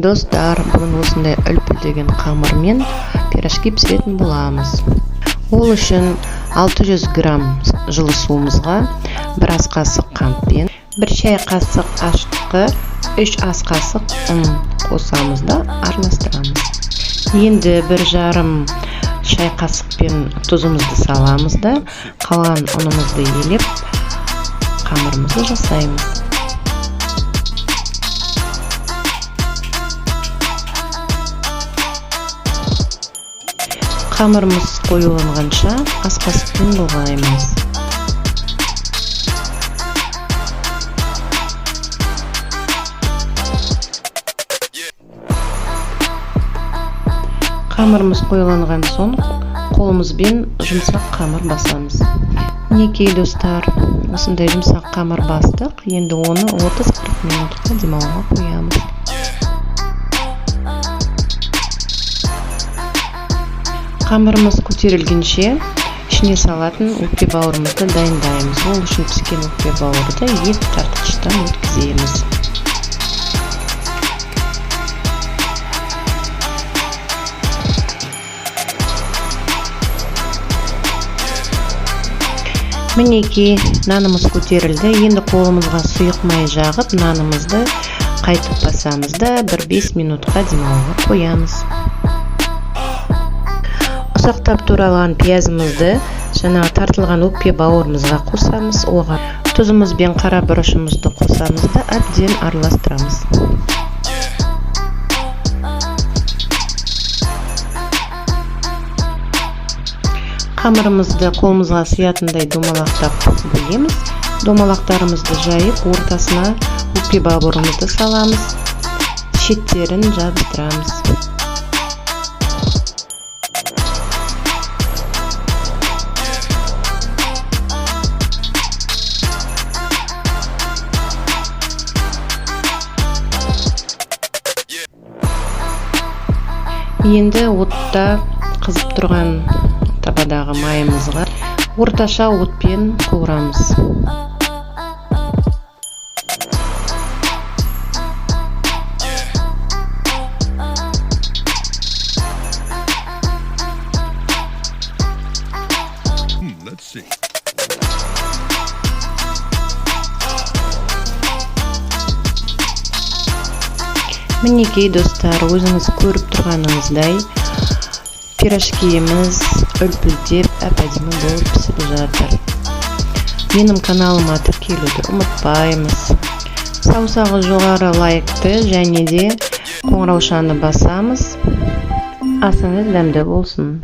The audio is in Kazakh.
Достар, бүгін осындай үлпілдеген қамырмен пирожки пісіретін боламыз. Ол үшін 600 грамм жылы суымызға 1 ас қасық қантпен, 1 шай қасық ашытқы, 3 ас қасық ұн қосамыз да араластырамыз. Енді 1,5 шай қасықпен тұзымызды саламыз да, қалған ұнымызды елеп, қамырымызды жасаймыз. Қамырымыз қоюланғанша ас қасықпен былғаймыз. Қамырымыз қоюланған соң қолымызбен жұмсақ қамыр басамыз. Мінекей достар, осындай жұмсақ қамыр бастық. Енді оны 30-40 минутқа демалуға қоямыз. Қамырымыз көтерілгенше ішіне салатын өкпе бауырымызды дайындаймыз. Ол үшін піскен өкпе бауырды ет тартқыштан өткіземіз. Мінекей, нанымыз көтерілді. Енді қолымызға сұйық май жағып, нанымызды қайтып басамыз да 1-5 минутқа демалуға қоямыз. Ұсақтап туралған пиязымызды жаңағы тартылған өкпе бауырымызға қосамыз. Оған тұзымыз бен қара бұрышымызды қосамыз да әбден араластырамыз. Қамырымызды қолымызға сиятындай домалақтап бөлеміз. Домалақтарымызды жайып, ортасына өкпе бауырымызды саламыз. Шеттерін жабыстырамыз. Енді отта қызып тұрған табадағы майымызға орташа отпен қуырамыз. Мінекей достар, өзіңіз көріп тұрғаныңыздай пирожкиіміз үлпілдеп әп-әдемі болып пісіп жатыр. Менің каналыма тіркелуді ұмытпаймыз. Саусағы жоғары лайкты және де қоңыраушаны басамыз. Асыңыз дәмді болсын.